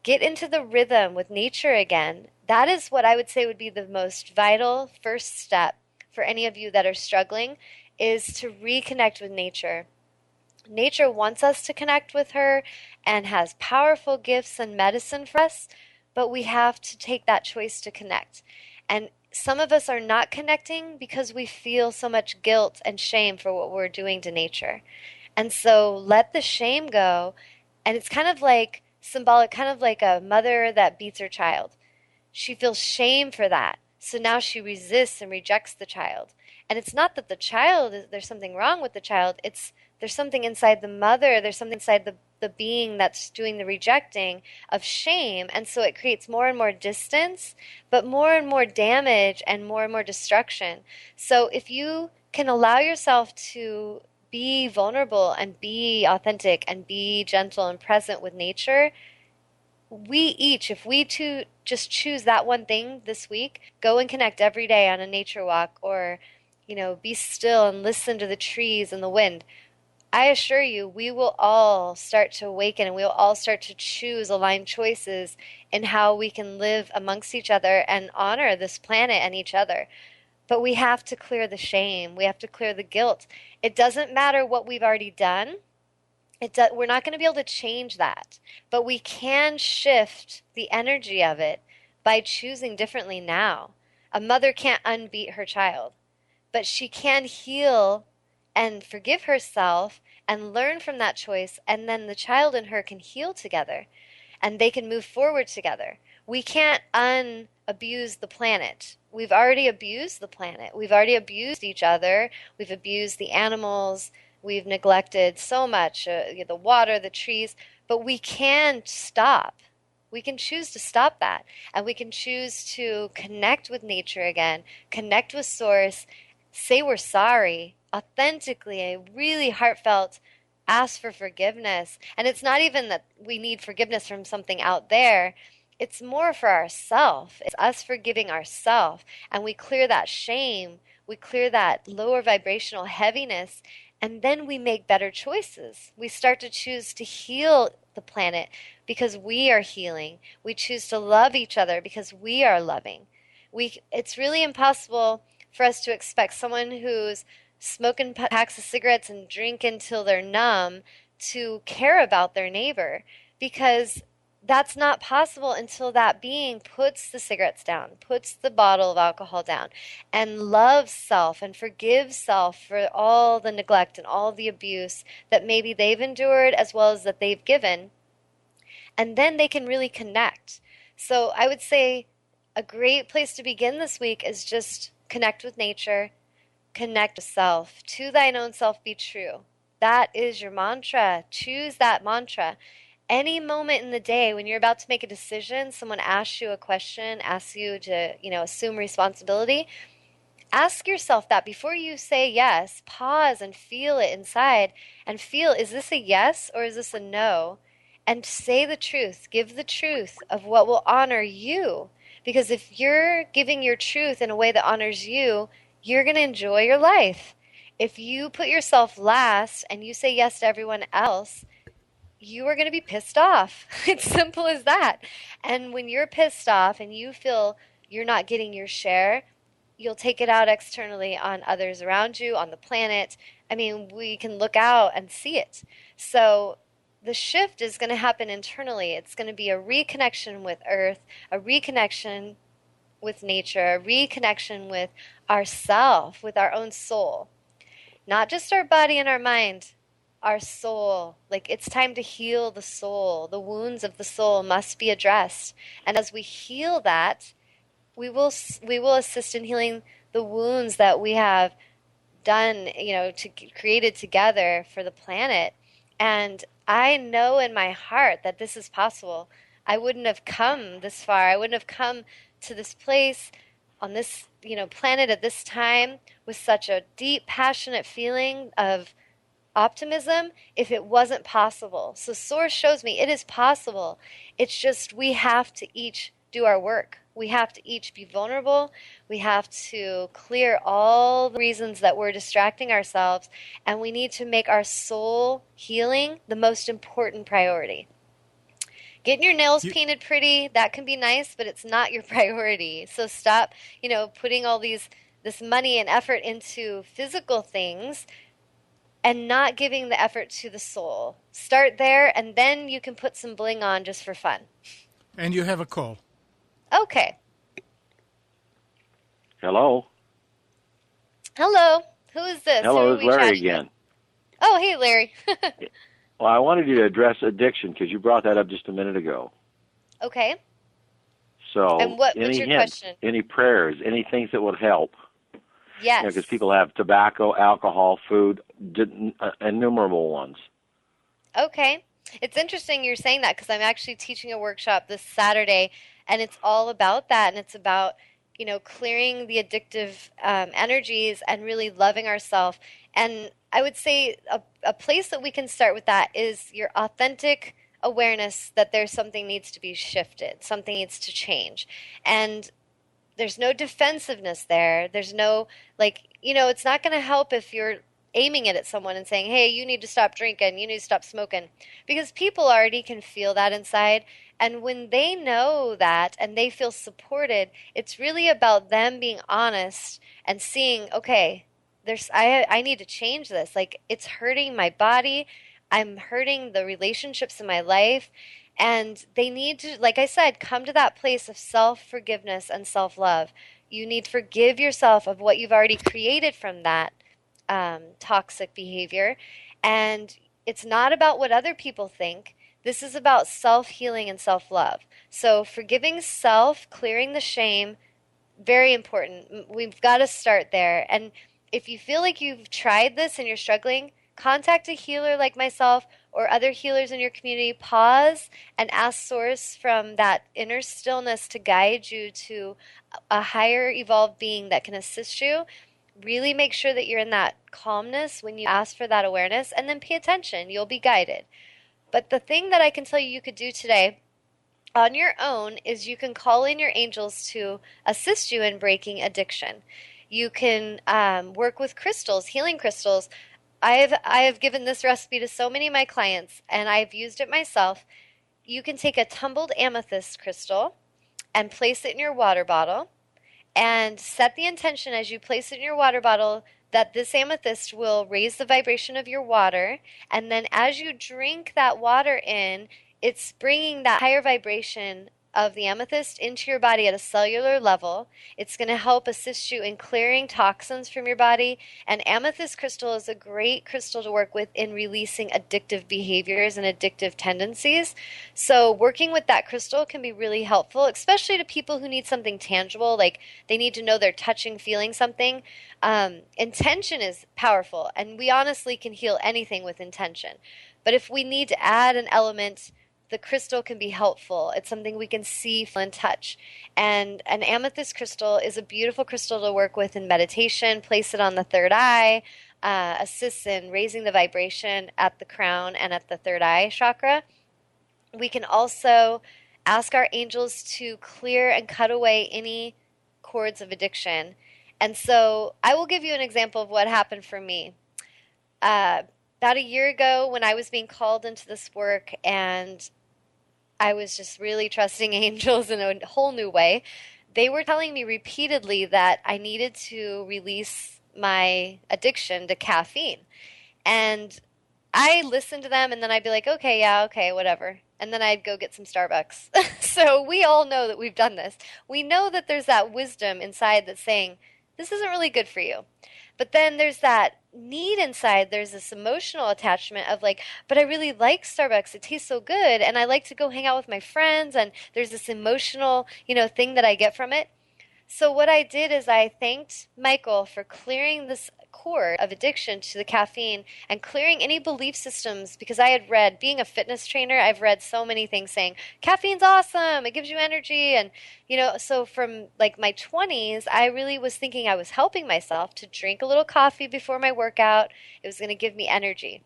Get into the rhythm with nature again. That is what I would say would be the most vital first step for any of you that are struggling, is to reconnect with nature. Nature wants us to connect with her and has powerful gifts and medicine for us, but we have to take that choice to connect. And some of us are not connecting because we feel so much guilt and shame for what we're doing to nature. And so let the shame go. And it's kind of like symbolic, kind of like a mother that beats her child. She feels shame for that. So now she resists and rejects the child. And it's not that the child, there's something wrong with the child. There's something inside the mother. There's something inside the being that's doing the rejecting of shame. And so it creates more and more distance, but more and more damage and more destruction. So if you can allow yourself to be vulnerable and be authentic and be gentle and present with nature, if we two just choose that one thing this week, go and connect every day on a nature walk, or, be still and listen to the trees and the wind. I assure you, we will all start to awaken, and we will all start to choose aligned choices in how we can live amongst each other and honor this planet and each other. But we have to clear the shame. We have to clear the guilt. It doesn't matter what we've already done. We're not going to be able to change that. But we can shift the energy of it by choosing differently now. A mother can't unbeat her child, but she can heal and forgive herself and learn from that choice, and then the child and her can heal together, and they can move forward together. We can't unabuse the planet. We've already abused the planet. We've already abused each other. We've abused the animals. We've neglected so much, the water, the trees, but we can stop. We can choose to stop that, and we can choose to connect with nature again, connect with source, say we're sorry, authentically, a really heartfelt ask for forgiveness. And it's not even that we need forgiveness from something out there. It's more for ourselves. It's us forgiving ourselves. And we clear that shame. We clear that lower vibrational heaviness. And then we make better choices. We start to choose to heal the planet because we are healing. We choose to love each other because we are loving. It's really impossible for us to expect someone who's smoking packs of cigarettes and drinking till they're numb to care about their neighbor, because that's not possible until that being puts the cigarettes down, puts the bottle of alcohol down, and loves self and forgives self for all the neglect and all the abuse that maybe they've endured as well as that they've given. And then they can really connect. So I would say a great place to begin this week is just connect with nature, connect with self. To thine own self be true. That is your mantra. Choose that mantra. Any moment in the day when you're about to make a decision, someone asks you a question, asks you to, assume responsibility, ask yourself that before you say yes. Pause and feel it inside and feel, is this a yes or is this a no? And say the truth. Give the truth of what will honor you. Because if you're giving your truth in a way that honors you, you're going to enjoy your life. If you put yourself last and you say yes to everyone else, you are going to be pissed off. It's simple as that. And when you're pissed off and you feel you're not getting your share, you'll take it out externally on others around you, on the planet. I mean, we can look out and see it. So the shift is going to happen internally. It's going to be a reconnection with Earth, a reconnection with nature, a reconnection with ourself, with our own soul. Not just our body and our mind, our soul. Like, it's time to heal the soul. The wounds of the soul must be addressed. And as we heal that, we will assist in healing the wounds that we have done, created together for the planet. And I know in my heart that this is possible. I wouldn't have come this far. I wouldn't have come to this place on this, planet at this time with such a deep, passionate feeling of optimism if it wasn't possible. So Source shows me it is possible. It's just we have to each do our work. We have to each be vulnerable. We have to clear all the reasons that we're distracting ourselves, and we need to make our soul healing the most important priority. Getting your nails painted pretty, that can be nice, but it's not your priority. So stop, putting all this money and effort into physical things and not giving the effort to the soul. Start there, and then you can put some bling on just for fun. And you have a call. Okay. Hello. Hello. Who is this? Hello, it's Larry again. Oh, hey, Larry. Well, I wanted you to address addiction because you brought that up just a minute ago. Okay. So, and what's any your hints, question? any prayers, any things that would help? Yes. Because people have tobacco, alcohol, food, innumerable ones. Okay. It's interesting you're saying that because I'm actually teaching a workshop this Saturday, and it's all about that, and it's about clearing the addictive energies and really loving ourselves. And I would say a place that we can start with that is your authentic awareness that there's something needs to be shifted, something needs to change. And there's no defensiveness there. There's no, it's not going to help if you're aiming it at someone and saying, hey, you need to stop drinking, you need to stop smoking. Because people already can feel that inside. And when they know that and they feel supported, it's really about them being honest and seeing, okay, I need to change this. Like, it's hurting my body. I'm hurting the relationships in my life. And they need to, like I said, come to that place of self-forgiveness and self-love. You need to forgive yourself of what you've already created from that toxic behavior. And it's not about what other people think. This is about self-healing and self-love. So forgiving self, clearing the shame, very important. We've got to start there. And if you feel like you've tried this and you're struggling, contact a healer like myself or other healers in your community. Pause and ask Source from that inner stillness to guide you to a higher evolved being that can assist you. Really make sure that you're in that calmness when you ask for that awareness, and then pay attention. You'll be guided. But the thing that I can tell you could do today on your own is you can call in your angels to assist you in breaking addiction. You can work with crystals, healing crystals. I have given this recipe to so many of my clients, and I've used it myself. You can take a tumbled amethyst crystal and place it in your water bottle, and set the intention as you place it in your water bottle that this amethyst will raise the vibration of your water. And then as you drink that water in, it's bringing that higher vibration of the amethyst into your body at a cellular level. It's going to help assist you in clearing toxins from your body. And amethyst crystal is a great crystal to work with in releasing addictive behaviors and addictive tendencies. So working with that crystal can be really helpful, especially to people who need something tangible, like they need to know they're touching, feeling something. Intention is powerful, and we honestly can heal anything with intention. But if we need to add an element, the crystal can be helpful. It's something we can see, feel, and touch. And an amethyst crystal is a beautiful crystal to work with in meditation. Place it on the third eye, assists in raising the vibration at the crown and at the third eye chakra. We can also ask our angels to clear and cut away any cords of addiction. And so I will give you an example of what happened for me. About a year ago, when I was being called into this work, and I was just really trusting angels in a whole new way, they were telling me repeatedly that I needed to release my addiction to caffeine. And I listened to them, and then I'd be like, okay, yeah, okay, whatever. And then I'd go get some Starbucks. So we all know that we've done this. We know that there's that wisdom inside that's saying, this isn't really good for you. But then there's that need inside. There's this emotional attachment of like, but I really like Starbucks. It tastes so good. And I like to go hang out with my friends. And there's this emotional, thing that I get from it. So what I did is I thanked Michael for clearing this cord of addiction to the caffeine and clearing any belief systems, because I had read, being a fitness trainer, I've read so many things saying caffeine's awesome, it gives you energy. And so from like my 20s, I really was thinking I was helping myself to drink a little coffee before my workout. It was going to give me energy.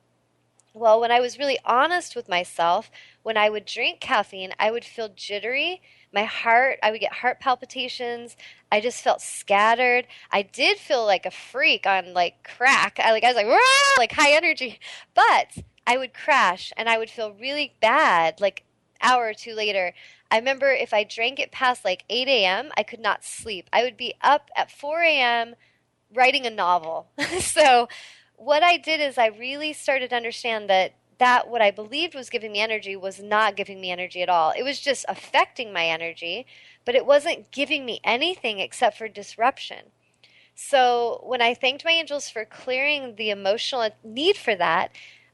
Well, when I was really honest with myself, when I would drink caffeine, I would feel jittery. I would get heart palpitations. I just felt scattered. I did feel like a freak on like crack. I was like, "Rah!" Like high energy, but I would crash and I would feel really bad like hour or two later. I remember if I drank it past like 8 a.m., I could not sleep. I would be up at 4 a.m. writing a novel. So what I did is I really started to understand that what I believed was giving me energy was not giving me energy at all. It was just affecting my energy, but it wasn't giving me anything except for disruption. So when I thanked my angels for clearing the emotional need for that,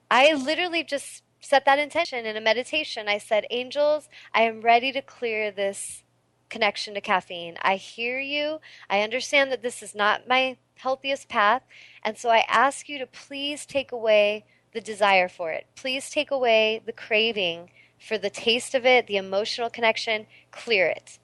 I literally just set that intention in a meditation. I said, angels, I am ready to clear this connection to caffeine. I hear you. I understand that this is not my healthiest path. And so I ask you to please take away the desire for it. Please take away the craving for the taste of it, the emotional connection, clear it.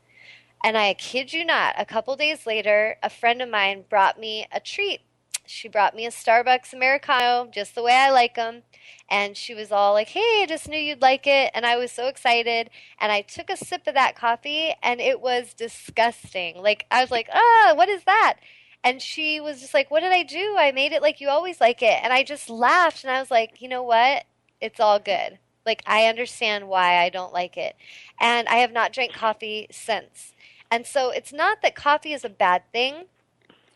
And I kid you not, a couple days later, a friend of mine brought me a treat. She brought me a Starbucks Americano, just the way I like them. And she was all like, hey, I just knew you'd like it. And I was so excited. And I took a sip of that coffee, and it was disgusting. Like, I was like, what is that? And she was just like, what did I do? I made it like you always like it. And I just laughed, and I was like, you know what? It's all good. Like, I understand why I don't like it. And I have not drank coffee since. And so it's not that coffee is a bad thing.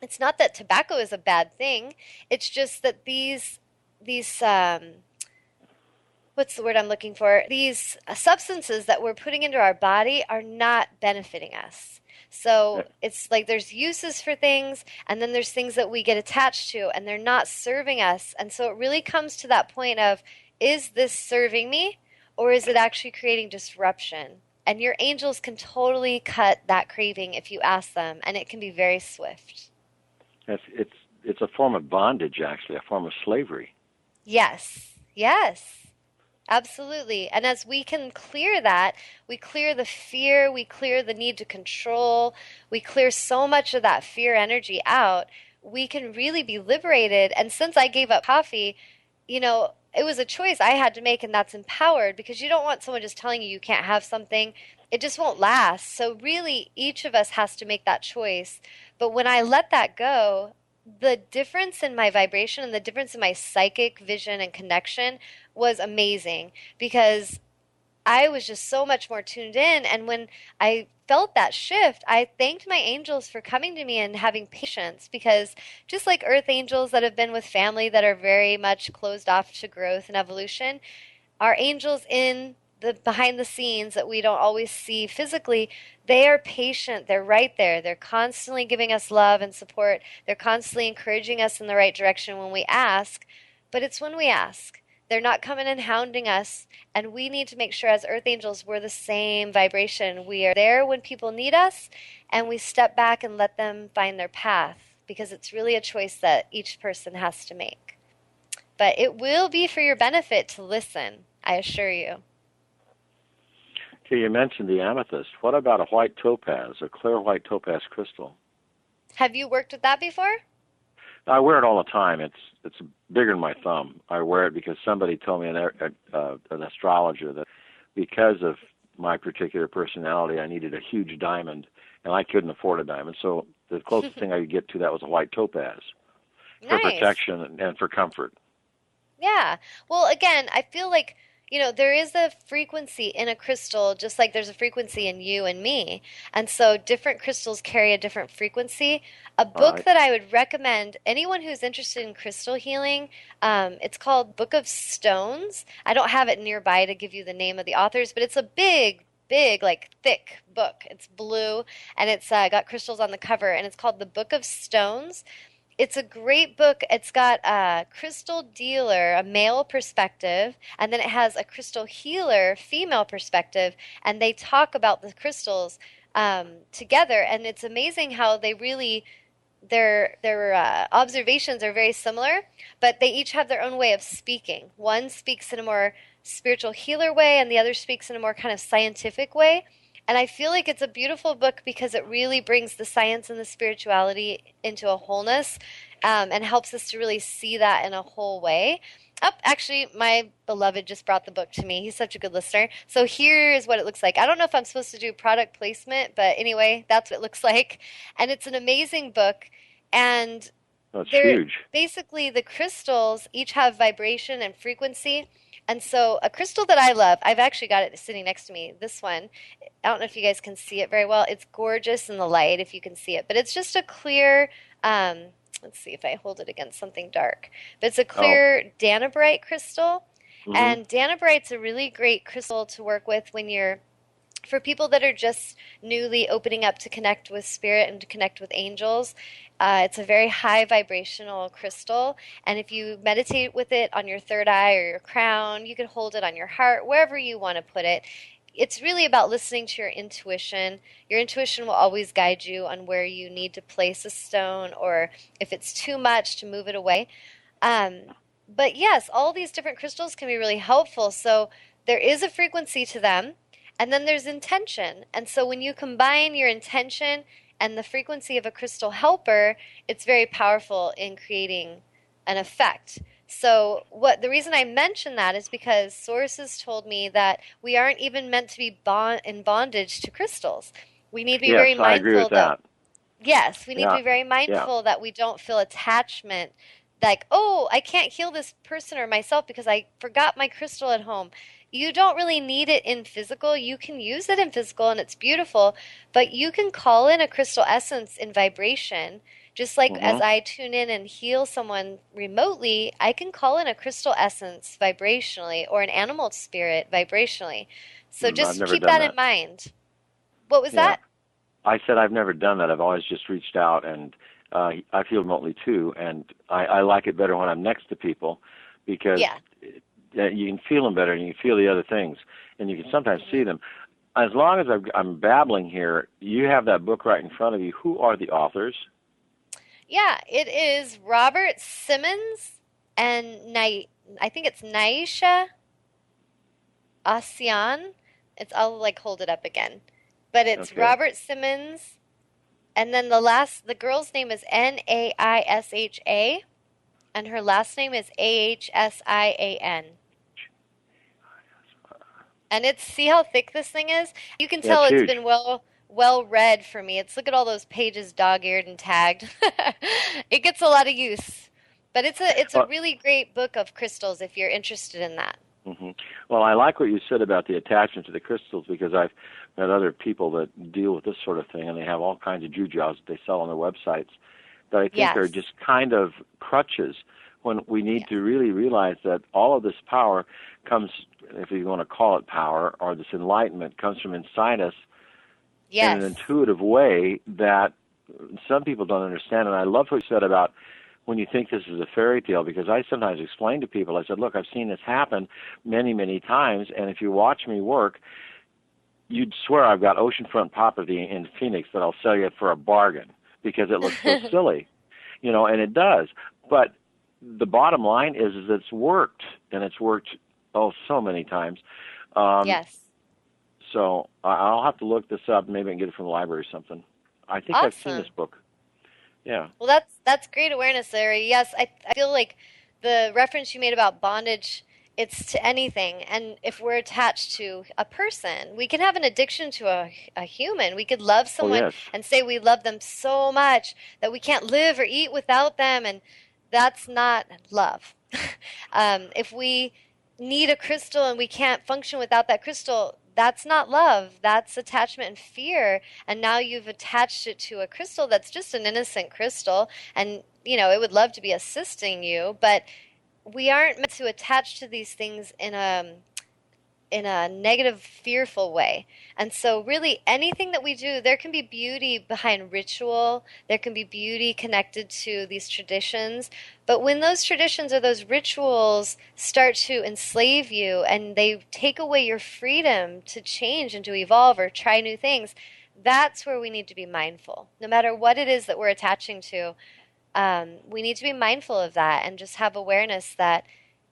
It's not that tobacco is a bad thing. It's just that these what's the word I'm looking for? These substances that we're putting into our body are not benefiting us. So it's like there's uses for things, and then there's things that we get attached to, and they're not serving us. And so it really comes to that point of, is this serving me, or is it actually creating disruption? And your angels can totally cut that craving if you ask them, and it can be very swift. It's a form of bondage, actually, a form of slavery. Yes. Absolutely. And as we can clear that, we clear the fear, we clear the need to control, we clear so much of that fear energy out, we can really be liberated. And since I gave up coffee, it was a choice I had to make, and that's empowered, because you don't want someone just telling you can't have something. It just won't last. So really, each of us has to make that choice. But when I let that go, the difference in my vibration and the difference in my psychic vision and connection was amazing because I was just so much more tuned in. And when I felt that shift, I thanked my angels for coming to me and having patience because just like earth angels that have been with family that are very much closed off to growth and evolution, our angels in the behind the scenes that we don't always see physically, they are patient. They're right there. They're constantly giving us love and support. They're constantly encouraging us in the right direction when we ask. But it's when we ask. They're not coming and hounding us. And we need to make sure as earth angels, we're the same vibration. We are there when people need us, and we step back and let them find their path because it's really a choice that each person has to make. But it will be for your benefit to listen, I assure you. Okay, you mentioned the amethyst. What about a white topaz, a clear white topaz crystal? Have you worked with that before? I wear it all the time. It's bigger than my thumb. I wear it because somebody told me, an astrologer, that because of my particular personality, I needed a huge diamond, and I couldn't afford a diamond. So the closest thing I could get to that was a white topaz for Nice. protection and for comfort. Yeah. Well, again, I feel like, there is a frequency in a crystal, just like there's a frequency in you and me. And so different crystals carry a different frequency. A book Right. that I would recommend anyone who's interested in crystal healing, it's called Book of Stones. I don't have it nearby to give you the name of the authors, but it's a big, like thick book. It's blue and it's got crystals on the cover, and it's called The Book of Stones. It's a great book. It's got a crystal dealer, a male perspective, and then it has a crystal healer, female perspective, and they talk about the crystals together. And it's amazing how they really their observations are very similar, but they each have their own way of speaking. One speaks in a more spiritual healer way, and the other speaks in a more kind of scientific way. And I feel like it's a beautiful book because it really brings the science and the spirituality into a wholeness, and helps us to really see that in a whole way. Oh, actually, my beloved just brought the book to me. He's such a good listener. So here is what it looks like. I don't know if I'm supposed to do product placement, but anyway, that's what it looks like. And it's an amazing book. And That's they're huge. basically the crystals each have vibration and frequency. And so a crystal that I love, I've actually got it sitting next to me. This one, I don't know if you guys can see it very well. It's gorgeous in the light if you can see it, but it's just a clear, let's see if I hold it against something dark. But it's a clear Danabrite crystal. Mm-hmm. And Danabrite's a really great crystal to work with for people that are just newly opening up to connect with spirit and to connect with angels. It's a very high vibrational crystal, and if you meditate with it on your third eye or your crown, you can hold it on your heart, wherever you want to put it. It's really about listening to your intuition. Your intuition will always guide you on where you need to place a stone, or if it's too much, to move it away. Um, but yes, all these different crystals can be really helpful. So there is a frequency to them, and then there's intention. And so when you combine your intention and the frequency of a crystal helper, it's very powerful in creating an effect. So the reason I mention that is because sources told me that we aren't even meant to be in bondage to crystals. We need to be very mindful I agree with that. Yes, we need to be very Yeah. mindful that we don't feel attachment, like, oh, I can't heal this person or myself because I forgot my crystal at home. You don't really need it in physical. You can use it in physical and it's beautiful, but you can call in a crystal essence in vibration. Just like as Mm-hmm. I tune in and heal someone remotely, I can call in a crystal essence vibrationally or an animal spirit vibrationally. So I've just never keep done that in that. mind. What was Yeah. that? I said I've never done that. I've always just reached out, and I feel remotely too, and I like it better when I'm next to people because Yeah. you can feel them better, and you can feel the other things, and you can sometimes see Mhm. them. As long as I'm babbling here, you have that book right in front of you. Who are the authors? Yeah, it is Robert Simmons and I think it's Naisha Asian. I'll like hold it up again. But it's Okay. Robert Simmons, and then the girl's name is Naisha, and her last name is Ahsian. And see how thick this thing is? You can Yeah, it's tell it's huge. been well well read for me. It's look at all those pages dog-eared and tagged. It gets a lot of use. But it's a really great book of crystals if you're interested in that. Mm-hmm. Well, I like what you said about the attachment to the crystals, because I've met other people that deal with this sort of thing, and they have all kinds of jujos that they sell on their websites that I think are just kind of crutches, when we need to really realize that all of this power comes, if you want to call it power, or this enlightenment comes from inside us in an intuitive way that some people don't understand. And I love what you said about when you think this is a fairy tale, because I sometimes explain to people, I said, look, I've seen this happen many, many times, and if you watch me work, you'd swear I've got oceanfront property in Phoenix that I'll sell you for a bargain, because it looks so silly, and it does. But the bottom line is it's worked, and it's worked, so many times. So I'll have to look this up. Maybe I can get it from the library or something. I think I've seen this book. Yeah. Well, that's great awareness, Larry. Yes, I feel like the reference you made about bondage, it's to anything. And if we're attached to a person, we can have an addiction to a human. We could love someone and say we love them so much that we can't live or eat without them, and that's not love. If we need a crystal and we can't function without that crystal, that's not love. That's attachment and fear. And now you've attached it to a crystal that's just an innocent crystal. And, it would love to be assisting you, but we aren't meant to attach to these things in a negative, fearful way. And so really anything that we do, there can be beauty behind ritual. There can be beauty connected to these traditions. But when those traditions or those rituals start to enslave you and they take away your freedom to change and to evolve or try new things, that's where we need to be mindful. No matter what it is that we're attaching to, we need to be mindful of that and just have awareness that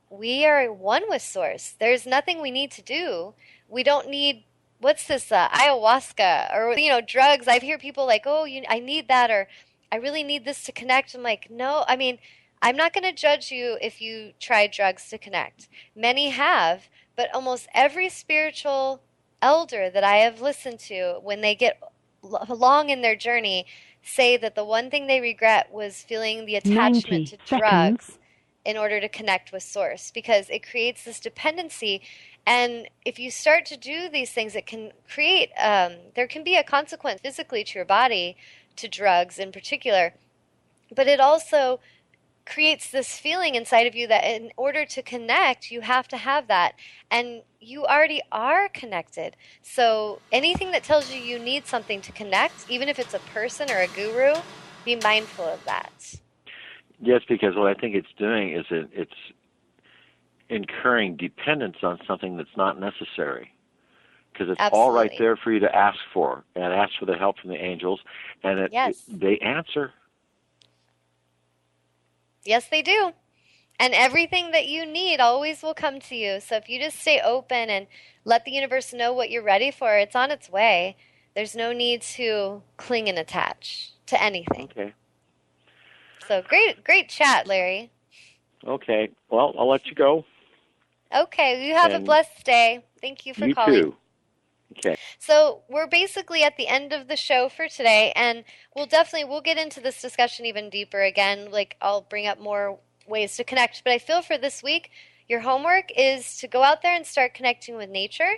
we are one with Source. There's nothing we need to do. We don't need, what's this, ayahuasca or, drugs. I hear people like, I need that, or I really need this to connect. I'm like, no, I'm not going to judge you if you try drugs to connect. Many have, but almost every spiritual elder that I have listened to, when they get along in their journey, say that the one thing they regret was feeling the attachment to drugs in order to connect with Source, because it creates this dependency. And if you start to do these things, it can create, there can be a consequence physically to your body, to drugs in particular, but it also creates this feeling inside of you that in order to connect, you have to have that. And you already are connected. So anything that tells you you need something to connect, even if it's a person or a guru, be mindful of that. Yes, because what I think it's doing is it's incurring dependence on something that's not necessary, because it's all right there for you to ask for, and ask for the help from the angels, and they answer. Yes, they do. And everything that you need always will come to you. So if you just stay open and let the universe know what you're ready for, it's on its way. There's no need to cling and attach to anything. Okay. So great chat, Larry. Okay. Well, I'll let you go. Okay. You have a blessed day. Thank you for calling. You too. Okay. So we're basically at the end of the show for today, and we'll get into this discussion even deeper again. Like, I'll bring up more ways to connect. But I feel for this week, your homework is to go out there and start connecting with nature,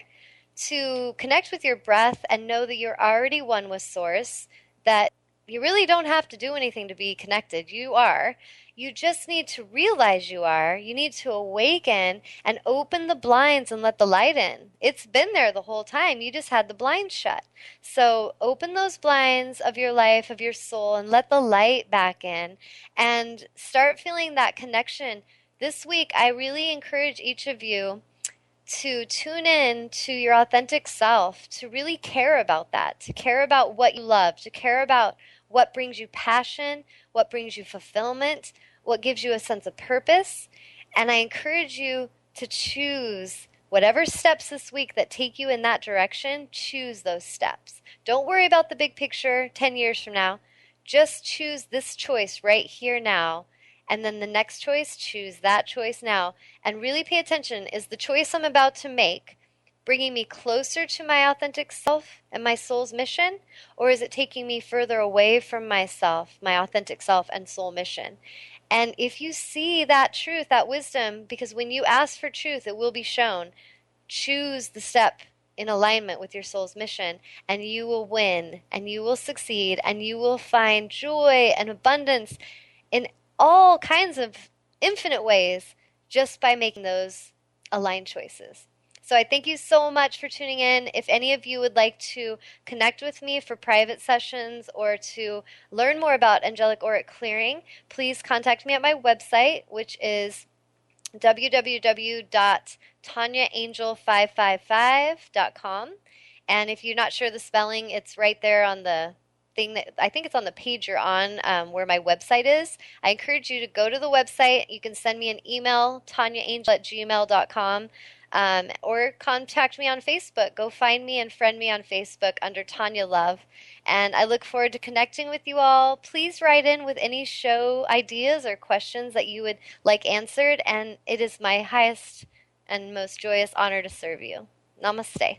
to connect with your breath and know that you're already one with Source, that you really don't have to do anything to be connected. You are. You just need to realize you are. You need to awaken and open the blinds and let the light in. It's been there the whole time. You just had the blinds shut. So open those blinds of your life, of your soul, and let the light back in and start feeling that connection. This week, I really encourage each of you to tune in to your authentic self, to really care about that, to care about what you love, to care about what brings you passion, what brings you fulfillment, what gives you a sense of purpose. And I encourage you to choose whatever steps this week that take you in that direction. Choose those steps. Don't worry about the big picture 10 years from now. Just choose this choice right here now. And then the next choice, choose that choice now. And really pay attention. Is the choice I'm about to make bringing me closer to my authentic self and my soul's mission? Or is it taking me further away from myself, my authentic self and soul mission? And if you see that truth, that wisdom, because when you ask for truth, it will be shown, choose the step in alignment with your soul's mission, and you will win, and you will succeed, and you will find joy and abundance in all kinds of infinite ways just by making those aligned choices. So I thank you so much for tuning in. If any of you would like to connect with me for private sessions or to learn more about angelic auric clearing, please contact me at my website, which is www.tanyaangel555.com. And if you're not sure the spelling, it's right there on the thing that I think it's on the page you're on, where my website is. I encourage you to go to the website. You can send me an email, tanyaangel@gmail.com, or contact me on Facebook. Go find me and friend me on Facebook under Tawnya Love. And I look forward to connecting with you all. Please write in with any show ideas or questions that you would like answered. And it is my highest and most joyous honor to serve you. Namaste.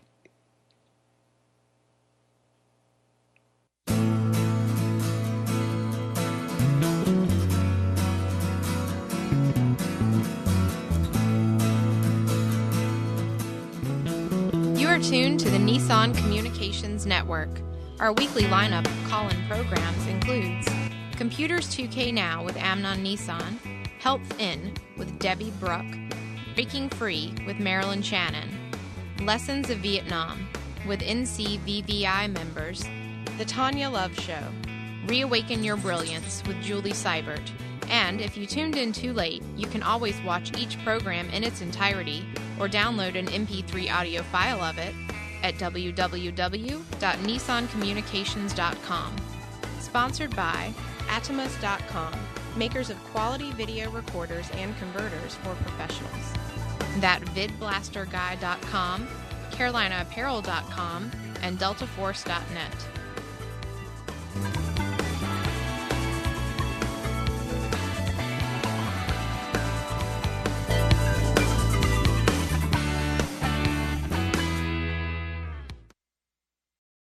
You are tuned to the Nissan Communications Network. Our weekly lineup of call-in programs includes Computers 2K Now with Amnon Nissan, Health In with Debbie Bruck, Breaking Free with Marilyn Shannon, Lessons of Vietnam with NCVVI members, The Tawnya Love Show, Reawaken Your Brilliance with Julie Seibert, and if you tuned in too late, you can always watch each program in its entirety or download an MP3 audio file of it at www.nissancommunications.com. Sponsored by Atomus.com, makers of quality video recorders and converters for professionals. ThatVidBlasterGuy.com, CarolinaApparel.com, and DeltaForce.net.